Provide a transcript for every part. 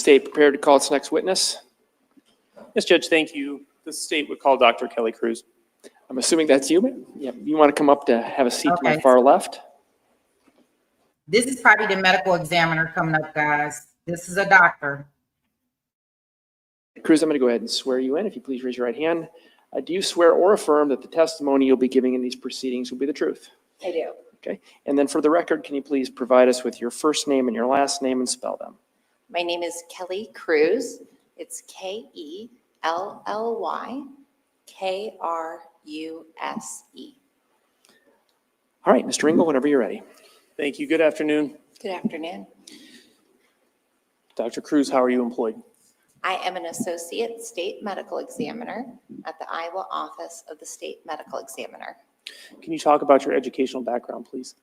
State prepared to call its next witness. Yes, Judge, thank you. The state would call Dr. Kelly Cruz. I'm assuming that's you, ma'am? Yeah, you want to come up to have a seat to my Okay. far left? This is probably the medical examiner coming up, guys. This is a doctor. Cruz, I'm going to go ahead and swear you in. If you please raise your right hand. Do you swear or affirm that the testimony you'll be giving in these proceedings will be the truth? I do. Okay. And then for the record, can you please provide us with your first name and your last name and spell them? My name is Kelly Cruz. It's Kellylly Kruse. All right, Mr. Engel, whenever you're ready. Thank you. Good afternoon. Good afternoon. Dr. Cruz, how are you employed? I am an associate state medical examiner at the Iowa office of the state medical examiner. Can you talk about your educational background, please?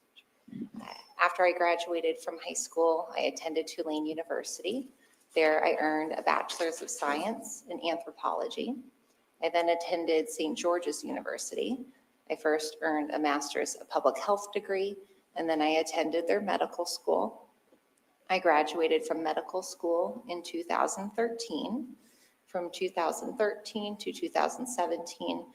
After I graduated from high school, I attended Tulane University. There I earned a bachelor's of science in anthropology. I then attended St. George's University. I first earned a master's of public health degree, and then I attended their medical school. I graduated from medical school in 2013. From 2013 to 2017,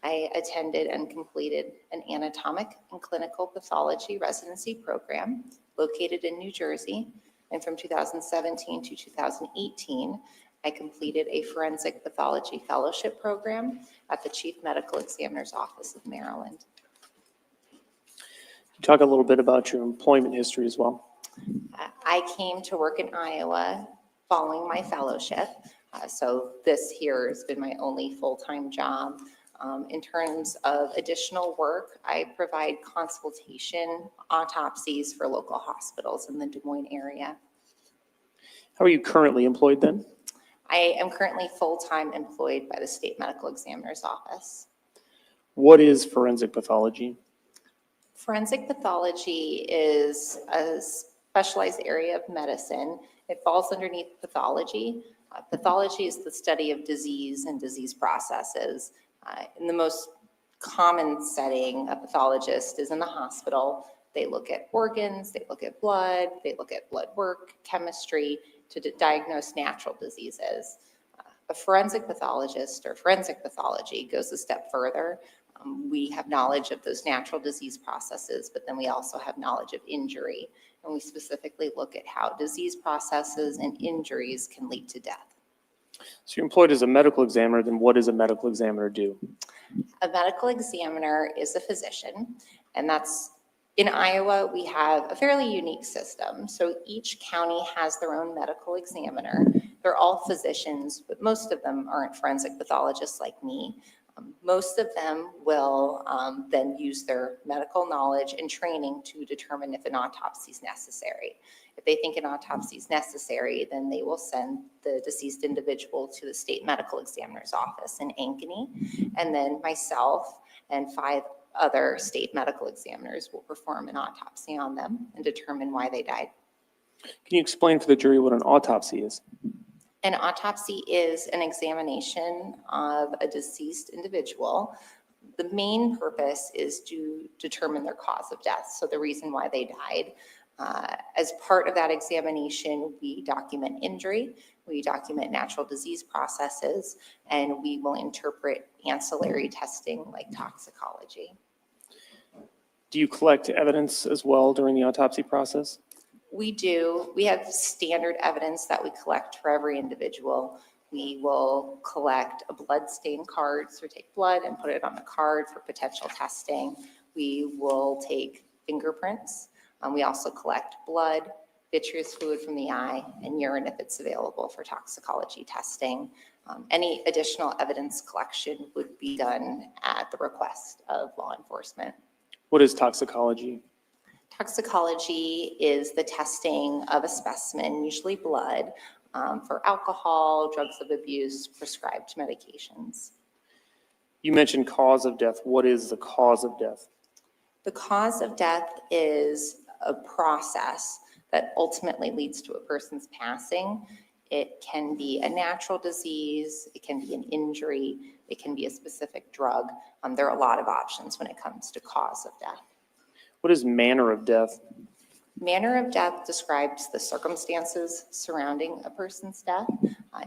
I attended and completed an anatomic and clinical pathology residency program located in New Jersey. And from 2017 to 2018, I completed a forensic pathology fellowship program at the Chief Medical Examiner's Office of Maryland. Can you talk a little bit about your employment history as well? I came to work in Iowa following my fellowship. So this here has been my only full-time job. In terms of additional work, I provide consultation autopsies for local hospitals in the Des Moines area. How are you currently employed then? I am currently full-time employed by the State Medical Examiner's Office. What is forensic pathology? Forensic pathology is a specialized area of medicine. It falls underneath pathology. Pathology is the study of disease and disease processes. In the most common setting, a pathologist is in the hospital. They look at organs, they look at blood, they look at blood work, chemistry to diagnose natural diseases. A forensic pathologist or forensic pathology goes a step further. We have knowledge of those natural disease processes, but then we also have knowledge of injury. And we specifically look at how disease processes and injuries can lead to death. So you're employed as a medical examiner, then what does a medical examiner do? A medical examiner is a physician, and that's in Iowa, we have a fairly unique system. So each county has their own medical examiner. They're all physicians, but most of them aren't forensic pathologists like me. Most of them will then use their medical knowledge and training to determine if an autopsy is necessary. If they think an autopsy is necessary, then they will send the deceased individual to the state medical examiner's office in Ankeny, and then myself and 5 other state medical examiners will perform an autopsy on them and determine why they died. Can you explain for the jury what an autopsy is? An autopsy is an examination of a deceased individual. The main purpose is to determine their cause of death, so the reason why they died. As part of that examination, we document injury, we document natural disease processes, and we will interpret ancillary testing like toxicology. Do you collect evidence as well during the autopsy process? We do. We have standard evidence that we collect for every individual. We will collect a blood stain card, so we take blood and put it on a card for potential testing. We will take fingerprints. We also collect blood, vitreous fluid from the eye, and urine if it's available for toxicology testing. Any additional evidence collection would be done at the request of law enforcement. What is toxicology? Toxicology is the testing of a specimen, usually blood, for alcohol, drugs of abuse, prescribed medications. You mentioned cause of death. What is the cause of death? The cause of death is a process that ultimately leads to a person's passing. It can be a natural disease, it can be an injury, it can be a specific drug. There are a lot of options when it comes to cause of death. What is manner of death? Manner of death describes the circumstances surrounding a person's death.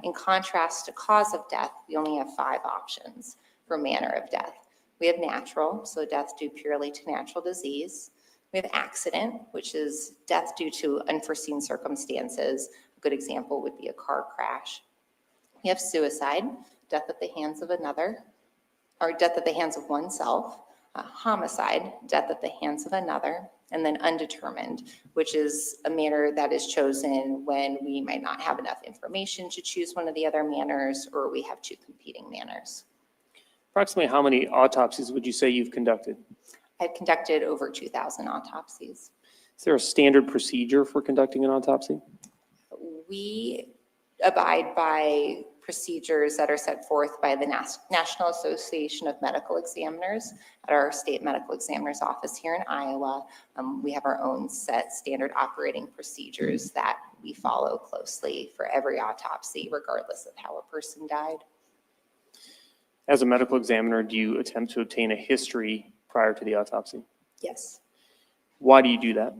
In contrast to cause of death, we only have 5 options for manner of death. We have natural, so death due purely to natural disease. We have accident, which is death due to unforeseen circumstances. A good example would be a car crash. We have suicide, death at the hands of another, or death at the hands of oneself. Homicide, death at the hands of another. And then undetermined, which is a manner that is chosen when we might not have enough information to choose one of the other manners, or we have 2 competing manners. Approximately how many autopsies would you say you've conducted? I've conducted over 2,000 autopsies. Is there a standard procedure for conducting an autopsy? We abide by procedures that are set forth by the National Association of Medical Examiners at our state medical examiner's office here in Iowa. We have our own set standard operating procedures that we follow closely for every autopsy, regardless of how a person died. As a medical examiner, do you attempt to obtain a history prior to the autopsy? Yes. Why do you do that?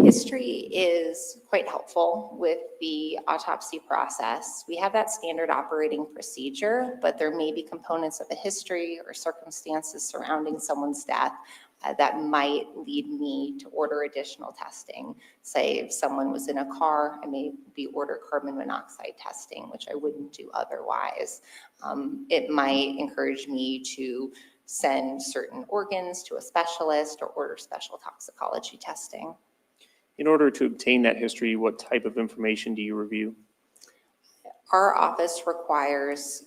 History is quite helpful with the autopsy process. We have that standard operating procedure, but there may be components of a history or circumstances surrounding someone's death that might lead me to order additional testing. Say if someone was in a car, I may be order carbon monoxide testing, which I wouldn't do otherwise. It might encourage me to send certain organs to a specialist or order special toxicology testing. In order to obtain that history, what type of information do you review? Our office requires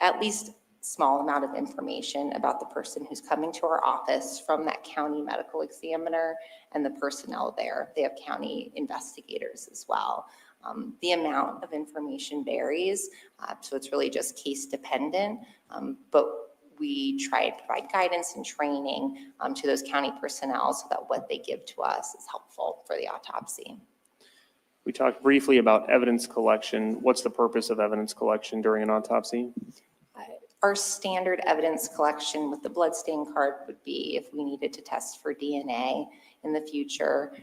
at least small amount of information about the person who's coming to our office from that county medical examiner and the personnel there. They have county investigators as well. The amount of information varies, so it's really just case dependent, but we try and provide guidance and training to those county personnel so that what they give to us is helpful for the autopsy. We talked briefly about evidence collection. What's the purpose of evidence collection during an autopsy? Our standard evidence collection with the bloodstain card would be if we needed to test for DNA in the future.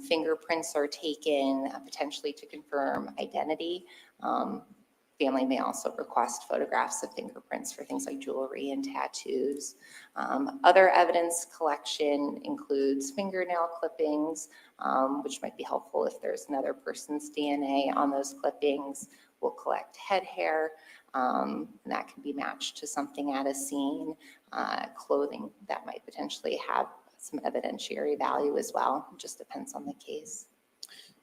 Fingerprints are taken potentially to confirm identity. Family may also request photographs of fingerprints for things like jewelry and tattoos. Other evidence collection includes fingernail clippings, which might be helpful if there's another person's DNA on those clippings. We'll collect head hair, and that can be matched to something at a scene. Clothing that might potentially have some evidentiary value as well. It just depends on the case.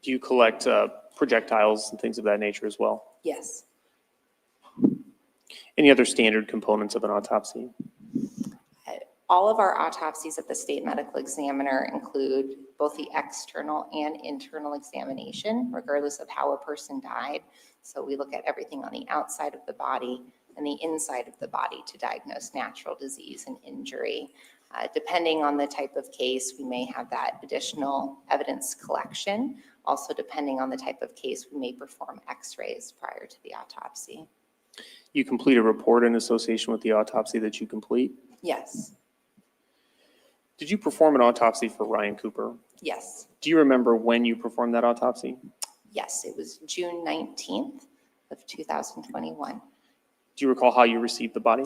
Do you collect projectiles and things of that nature as well? Yes. Any other standard components of an autopsy? All of our autopsies at the state medical examiner include both the external and internal examination, regardless of how a person died. So we look at everything on the outside of the body and the inside of the body to diagnose natural disease and injury. Depending on the type of case, we may have that additional evidence collection. Also, depending on the type of case, we may perform x-rays prior to the autopsy. You complete a report in association with the autopsy that you complete? Yes. Did you perform an autopsy for Ryan Cooper? Yes. Do you remember when you performed that autopsy? Yes, it was June 19th of 2021. Do you recall how you received the body?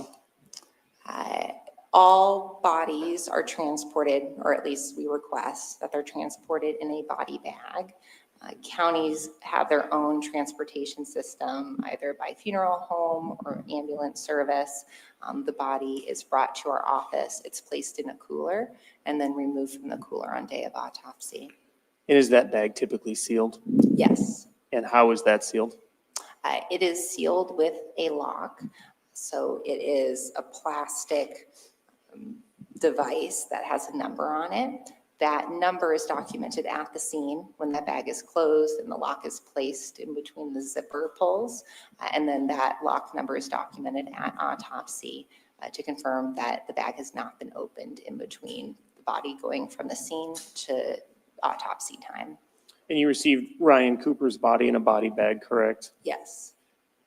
All bodies are transported, or at least we request that they're transported in a body bag. Counties have their own transportation system, either by funeral home or ambulance service. The body is brought to our office. It's placed in a cooler and then removed from the cooler on day of autopsy. And is that bag typically sealed? Yes. And how is that sealed? It is sealed with a lock. So it is a plastic device that has a number on it. That number is documented at the scene when that bag is closed and the lock is placed in between the zipper pulls. And then that lock number is documented at autopsy to confirm that the bag has not been opened in between the body going from the scene to autopsy time. And you received Ryan Cooper's body in a body bag, correct? Yes.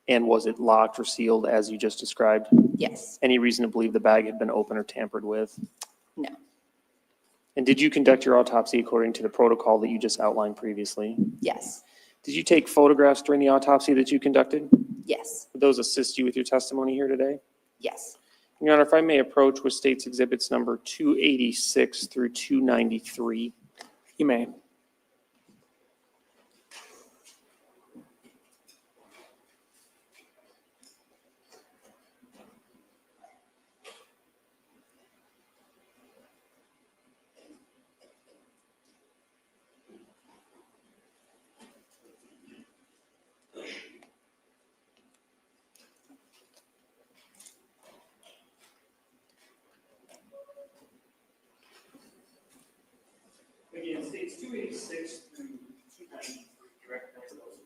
And was it locked or sealed as you just described? Yes. Any reason to believe the bag had been opened or tampered with? No. And did you conduct your autopsy according to the protocol that you just outlined previously? Yes, Did you take photographs during the autopsy that you conducted? yes, Would those assist you with your testimony here today? yes. Your Honor, if I may approach with State's Exhibits number 286 through 293. You may. Again, States 286 through 293. You recognize those?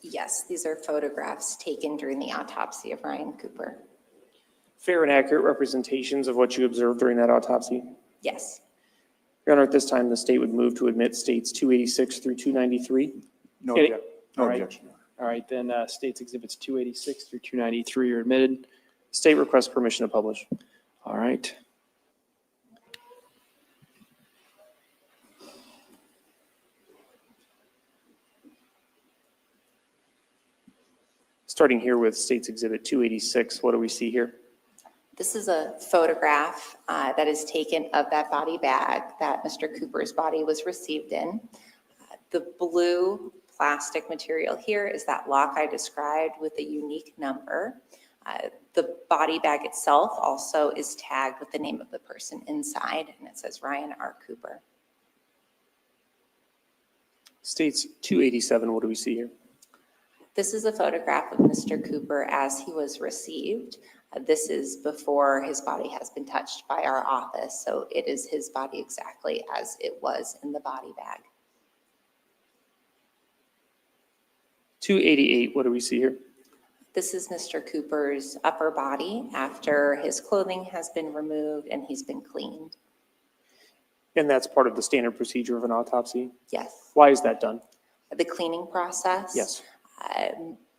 Yes, these are photographs taken during the autopsy of Ryan Cooper. Fair and accurate representations of what you observed during that autopsy? Yes, Your Honor, at this time, the state would move to admit States 286 through 293. No Any- objection. No all right. objection. All right, then States Exhibits 286 through 293 are admitted. State requests permission to publish. All right. Starting here with States Exhibit 286, what do we see here? this is a photograph that is taken of that body bag that Mr. Cooper's body was received in. The blue plastic material here is that lock I described with a unique number. The body bag itself also is tagged with the name of the person inside, and it says Ryan R. Cooper. States 287, what do we see here? This is a photograph of Mr. Cooper as he was received. This is before his body has been touched by our office, so it is his body exactly as it was in the body bag. 288, what do we see here? This is Mr. Cooper's upper body after his clothing has been removed and he's been cleaned. And that's part of the standard procedure of an autopsy? Yes. Why is that done? The cleaning process. Yes.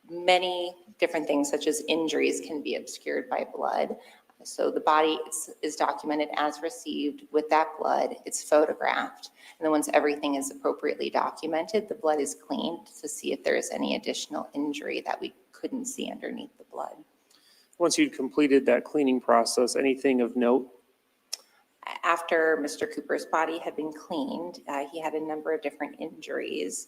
Many different things such as injuries can be obscured by blood. So the body is documented as received with that blood. It's photographed. And then once everything is appropriately documented, the blood is cleaned to see if there is any additional injury that we couldn't see underneath the blood. Once you'd completed that cleaning process, anything of note? After Mr. Cooper's body had been cleaned, he had a number of different injuries.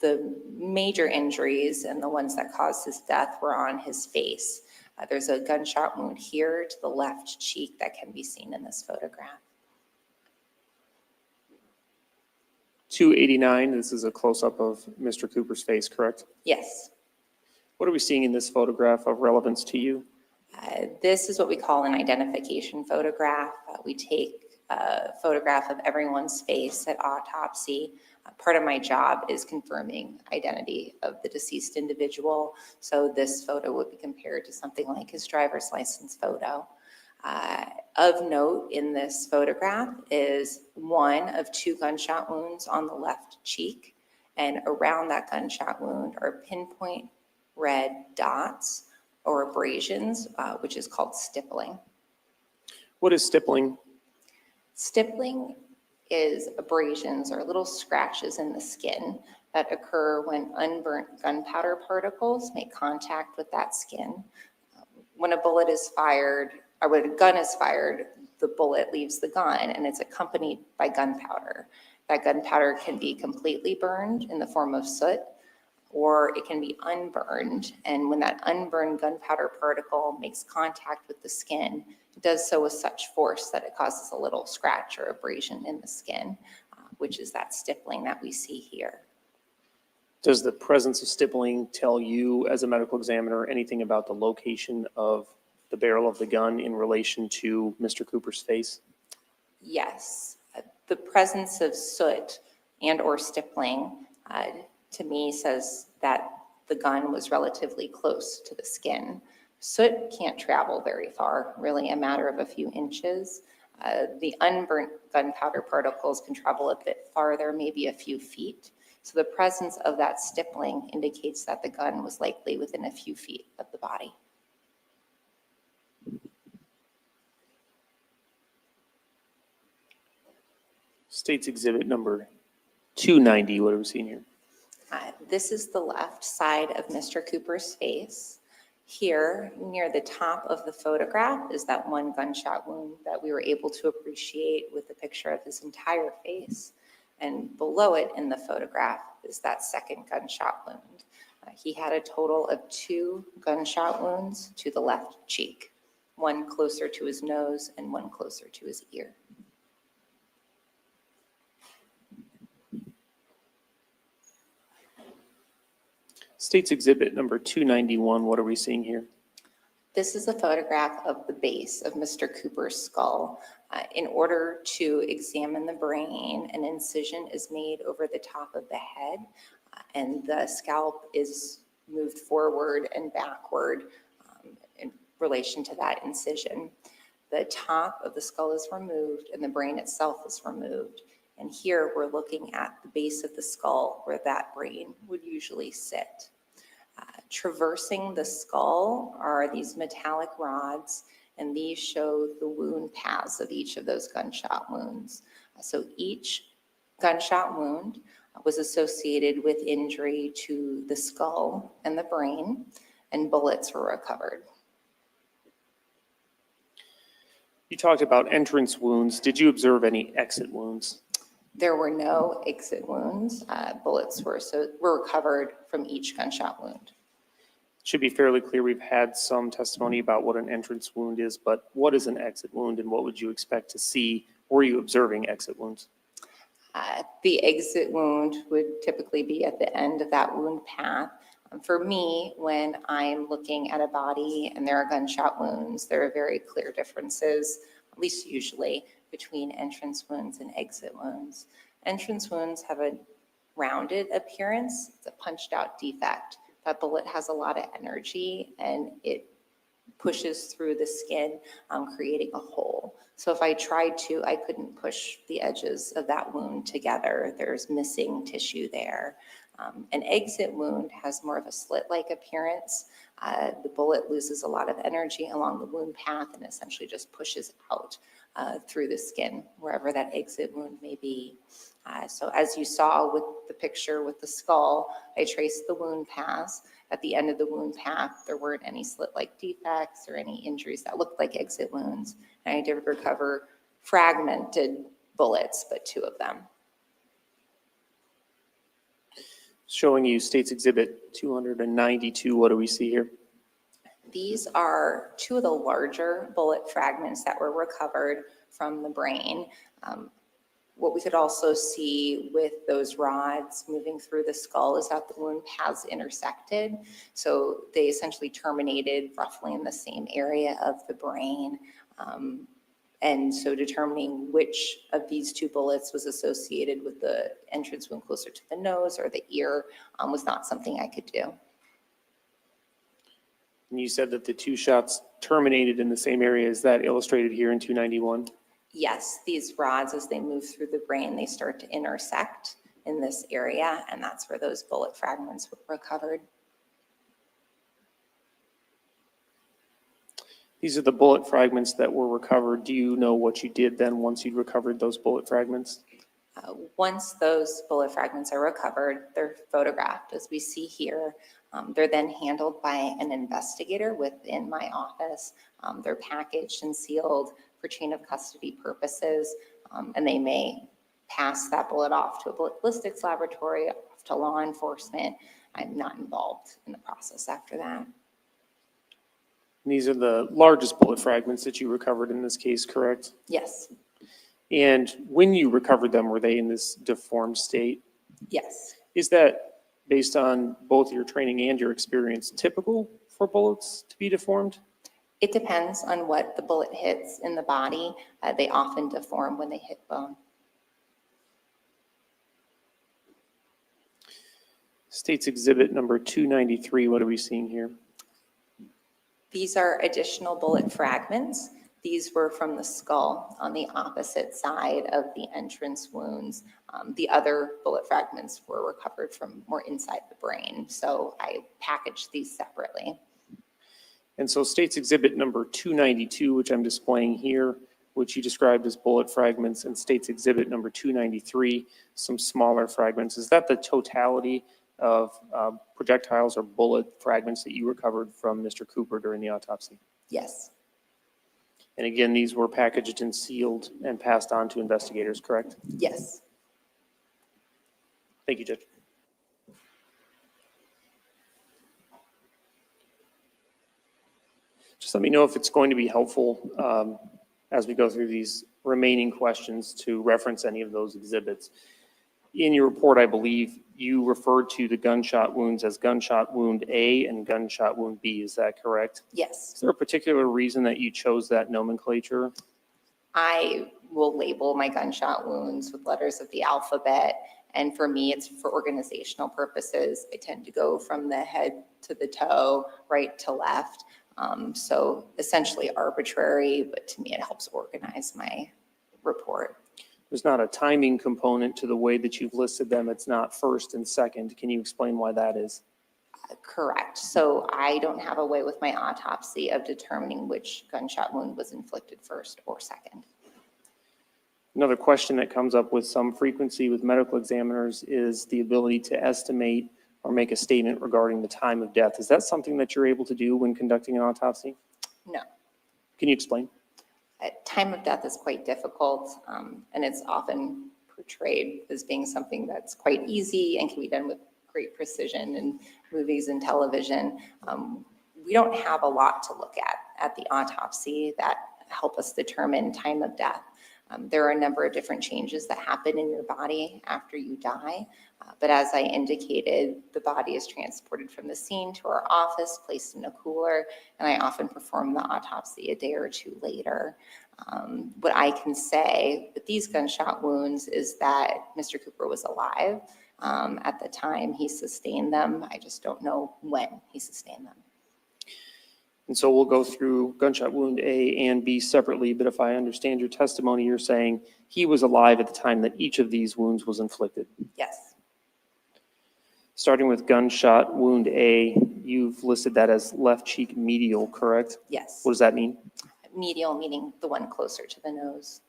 The major injuries and the ones that caused his death were on his face. There's a gunshot wound here to the left cheek that can be seen in this photograph. 289, this is a close-up of Mr. Cooper's face, correct? Yes. What are we seeing in this photograph of relevance to you? This is what we call an identification photograph. We take a photograph of everyone's face at autopsy. Part of my job is confirming identity of the deceased individual. So this photo would be compared to something like his driver's license photo. Of note in this photograph is one of two gunshot wounds on the left cheek. And around that gunshot wound are pinpoint red dots or abrasions, which is called stippling. What is stippling? Stippling is abrasions or little scratches in the skin that occur when unburnt gunpowder particles make contact with that skin. When a bullet is fired, or when a gun is fired, the bullet leaves the gun and it's accompanied by gunpowder. That gunpowder can be completely burned in the form of soot, or it can be unburned. And when that unburned gunpowder particle makes contact with the skin, it does so with such force that it causes a little scratch or abrasion in the skin, which is that stippling that we see here. Does the presence of stippling tell you as a medical examiner anything about the location of the barrel of the gun in relation to Mr. Cooper's face? Yes, the presence of soot and or stippling to me says that the gun was relatively close to the skin. Soot can't travel very far, really a matter of a few inches. The unburnt gunpowder particles can travel a bit farther, maybe a few feet. So the presence of that stippling indicates that the gun was likely within a few feet of the body. State's exhibit number 290, what are we seeing here? This is the left side of Mr. Cooper's face. Here, near the top of the photograph, is that one gunshot wound that we were able to appreciate with the picture of his entire face. And below it in the photograph is that second gunshot wound. He had a total of 2 gunshot wounds to the left cheek, one closer to his nose and one closer to his ear. State's exhibit number 291, what are we seeing here? This is a photograph of the base of Mr. Cooper's skull. In order to examine the brain, an incision is made over the top of the head, and the scalp is moved forward and backward in relation to that incision. The top of the skull is removed and the brain itself is removed. And here we're looking at the base of the skull where that brain would usually sit. Traversing the skull are these metallic rods, and these show the wound paths of each of those gunshot wounds. So each gunshot wound was associated with injury to the skull and the brain, and bullets were recovered. You talked about entrance wounds. Did you observe any exit wounds? There were no exit wounds. Bullets were recovered from each gunshot wound. It should be fairly clear we've had some testimony about what an entrance wound is, but what is an exit wound and what would you expect to see? Were you observing exit wounds? The exit wound would typically be at the end of that wound path. For me, when I'm looking at a body and there are gunshot wounds, there are very clear differences, at least usually, between entrance wounds and exit wounds. Entrance wounds have a rounded appearance. It's a punched out defect. That bullet has a lot of energy and it pushes through the skin, creating a hole. So if I tried to, I couldn't push the edges of that wound together. There's missing tissue there. An exit wound has more of a slit-like appearance. The bullet loses a lot of energy along the wound path and essentially just pushes out through the skin, wherever that exit wound may be. So as you saw with the picture with the skull, I traced the wound paths. At the end of the wound path, there weren't any slit-like defects or any injuries that looked like exit wounds. And I did recover fragmented bullets, but 2 of them. Showing you State's exhibit 292, what do we see here? These are 2 of the larger bullet fragments that were recovered from the brain. What we could also see with those rods moving through the skull is that the wound paths intersected. So they essentially terminated roughly in the same area of the brain. And so determining which of these 2 bullets was associated with the entrance wound closer to the nose or the ear was not something I could do. And you said that the 2 shots terminated in the same area. Is that illustrated here in 291? Yes, these rods, as they move through the brain, they start to intersect in this area, and that's where those bullet fragments were recovered. These are the bullet fragments that were recovered. Do you know what you did then once you recovered those bullet fragments? Once those bullet fragments are recovered, they're photographed, as we see here. They're then handled by an investigator within my office. They're packaged and sealed for chain of custody purposes, and they may pass that bullet off to a ballistics laboratory, off to law enforcement. I'm not involved in the process after that. And these are the largest bullet fragments that you recovered in this case, correct? Yes, And when you recovered them, were they in this deformed state? yes. Is that, based on both your training and your experience, typical for bullets to be deformed? It depends on what the bullet hits in the body. They often deform when they hit bone. State's exhibit number 293, what are we seeing here? These are additional bullet fragments. These were from the skull on the opposite side of the entrance wounds. The other bullet fragments were recovered from more inside the brain. So I packaged these separately. And so State's Exhibit number 292, which I'm displaying here, which you described as bullet fragments, and State's Exhibit number 293, some smaller fragments. Is that the totality of projectiles or bullet fragments that you recovered from Mr. Cooper during the autopsy? Yes, And again, these were packaged and sealed and passed on to investigators, correct? yes. Thank you, Judge. Just let me know if it's going to be helpful as we go through these remaining questions to reference any of those exhibits. In your report, I believe you referred to the gunshot wounds as gunshot wound A and gunshot wound B. Is that correct? Yes. Is there a particular reason that you chose that nomenclature? I will label my gunshot wounds with letters of the alphabet. And for me, it's for organizational purposes. I tend to go from the head to the toe, right to left. So essentially arbitrary, but to me, it helps organize my report. There's not a timing component to the way that you've listed them. It's not first and second. Can you explain why that is? Correct. So I don't have a way with my autopsy of determining which gunshot wound was inflicted first or second. Another question that comes up with some frequency with medical examiners is the ability to estimate or make a statement regarding the time of death. Is that something that you're able to do when conducting an autopsy? No. Can you explain? Time of death is quite difficult, and it's often portrayed as being something that's quite easy and can be done with great precision in movies and television. We don't have a lot to look at the autopsy that help us determine time of death. There are a number of different changes that happen in your body after you die. But as I indicated, the body is transported from the scene to our office, placed in a cooler, and I often perform the autopsy a day or two later. What I can say with these gunshot wounds is that Mr. Cooper was alive at the time he sustained them. I just don't know when he sustained them. And so we'll go through gunshot wound A and B separately, but if I understand your testimony, you're saying he was alive at the time that each of these wounds was inflicted. Yes, Starting with gunshot wound A, you've listed that as left cheek medial, correct? yes. What does that mean? Medial meaning the one closer to the nose.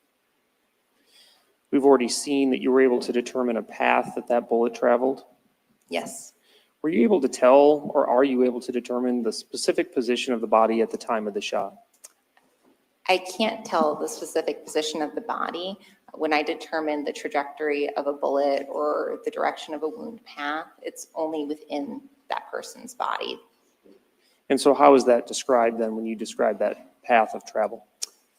We've already seen that you were able to determine a path that that bullet traveled. Yes. Were you able to tell, or are you able to determine the specific position of the body at the time of the shot? I can't tell the specific position of the body. When I determine the trajectory of a bullet or the direction of a wound path, it's only within that person's body. And so how is that described then when you describe that path of travel?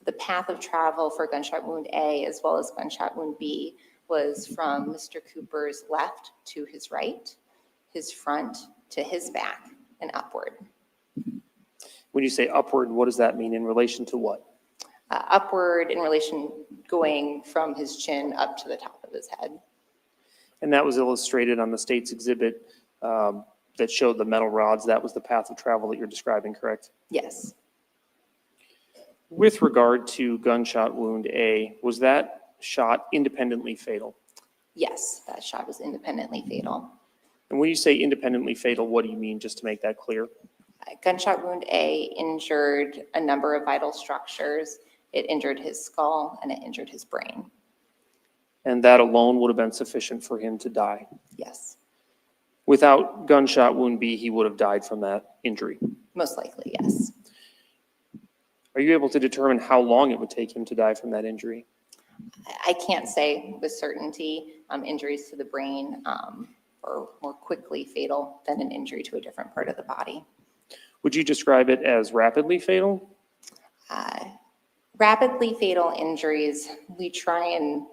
The path of travel for gunshot wound A as well as gunshot wound B was from Mr. Cooper's left to his right, his front to his back, and upward. When you say upward, what does that mean in relation to what? Upward in relation going from his chin up to the top of his head. And that was illustrated on the state's exhibit that showed the metal rods. That was the path of travel that you're describing, correct? Yes. With regard to gunshot wound A, was that shot independently fatal? Yes, that shot was independently fatal. And when you say independently fatal, what do you mean, just to make that clear? Gunshot wound A injured a number of vital structures. It injured his skull and it injured his brain. And that alone would have been sufficient for him to die? Yes, Without gunshot wound B, he would have died from that injury? most likely, yes. Are you able to determine how long it would take him to die from that injury? I can't say with certainty. Injuries to the brain are more quickly fatal than an injury to a different part of the body. Would you describe it as rapidly fatal? Rapidly fatal injuries, we try and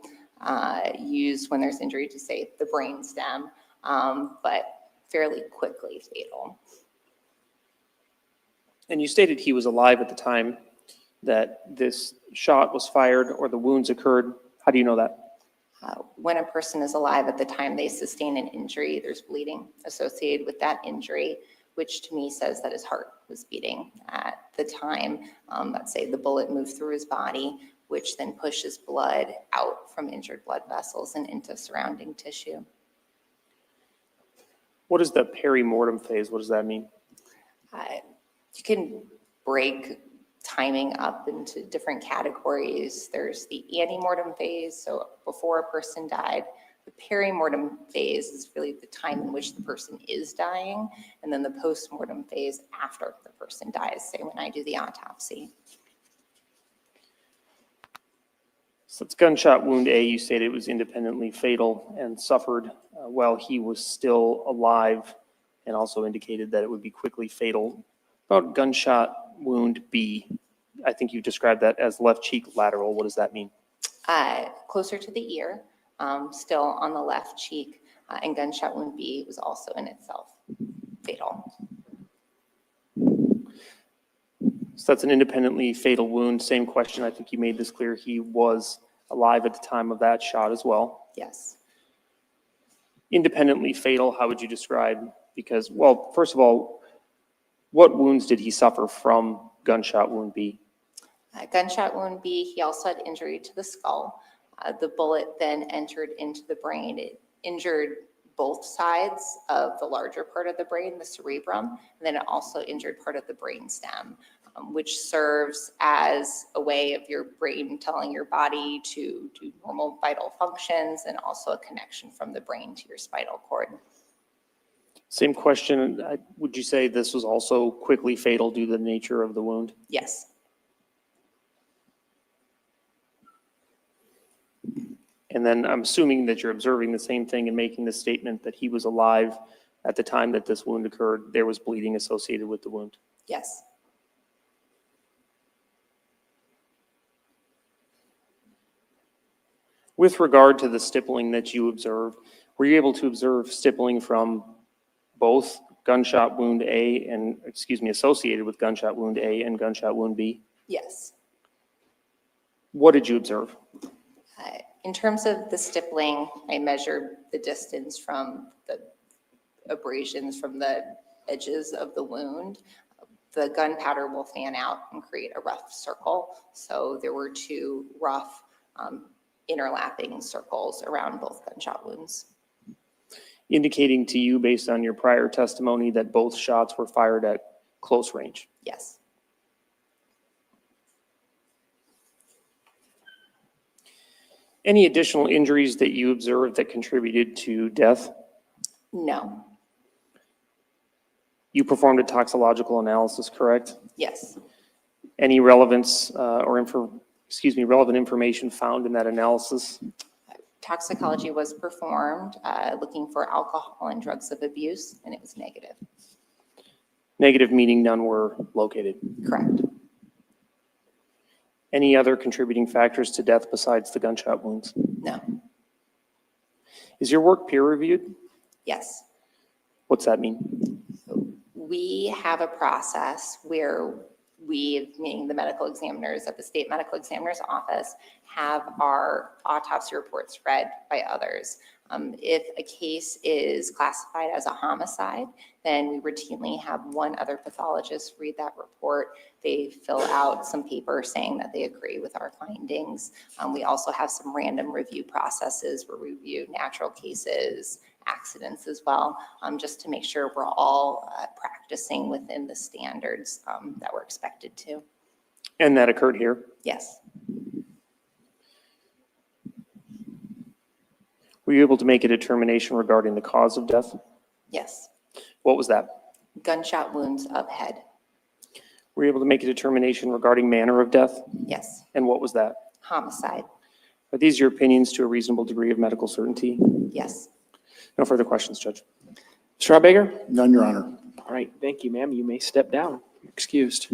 use when there's injury to say the brain stem, but fairly quickly fatal. And you stated he was alive at the time that this shot was fired or the wounds occurred. How do you know that? When a person is alive at the time they sustain an injury, there's bleeding associated with that injury, which to me says that his heart was beating at the time. Let's say the bullet moved through his body, which then pushes blood out from injured blood vessels and into surrounding tissue. What is the perimortem phase? What does that mean? You can break timing up into different categories. There's the antemortem phase, so before a person died. The perimortem phase is really the time in which the person is dying, and then the postmortem phase after the person dies, say when I do the autopsy. So it's gunshot wound A. You stated it was independently fatal and suffered while he was still alive, and also indicated that it would be quickly fatal. About gunshot wound B, I think you described that as left cheek lateral. What does that mean? Closer to the ear, still on the left cheek, and gunshot wound B was also in itself fatal. So that's an independently fatal wound. Same question. I think you made this clear. He was alive at the time of that shot as well. Yes. Independently fatal, how would you describe? Because, well, first of all, what wounds did he suffer from gunshot wound B? Gunshot wound B, he also had injury to the skull. The bullet then entered into the brain. It injured both sides of the larger part of the brain, the cerebrum, and then it also injured part of the brainstem, which serves as a way of your brain telling your body to do normal vital functions, and also a connection from the brain to your spinal cord. Same question. Would you say this was also quickly fatal due to the nature of the wound? Yes. And then I'm assuming that you're observing the same thing and making the statement that he was alive at the time that this wound occurred. There was bleeding associated with the wound. Yes. With regard to the stippling that you observed, were you able to observe stippling from both gunshot wound A and, associated with gunshot wound A and gunshot wound B? Yes. What did you observe? In terms of the stippling, I measured the distance from the abrasions from the edges of the wound. The gunpowder will fan out and create a rough circle. So there were two rough interlapping circles around both gunshot wounds. Indicating to you, based on your prior testimony, that both shots were fired at close range. Yes. Any additional injuries that you observed that contributed to death? No. You performed a toxicological analysis, correct? Yes. Any relevance relevant information found in that analysis? Toxicology was performed looking for alcohol and drugs of abuse, and it was negative. Negative meaning none were located. Correct. Any other contributing factors to death besides the gunshot wounds? No. Is your work peer reviewed? Yes. What's that mean? We have a process where we, meaning the medical examiners at the state medical examiner's office, have our autopsy reports read by others. If a case is classified as a homicide, then we routinely have one other pathologist read that report. They fill out some paper saying that they agree with our findings. We also have some random review processes where we review natural cases, accidents as well, just to make sure we're all practicing within the standards that we're expected to. And that occurred here? Yes. Were you able to make a determination regarding the cause of death? Yes. What was that? Gunshot wounds of head. Were you able to make a determination regarding manner of death? Yes. And what was that? Homicide. Are these your opinions to a reasonable degree of medical certainty? Yes. No further questions, Judge. Mr. Baker? None, Your Honor. All right, thank you, ma'am. You may step down. Excused.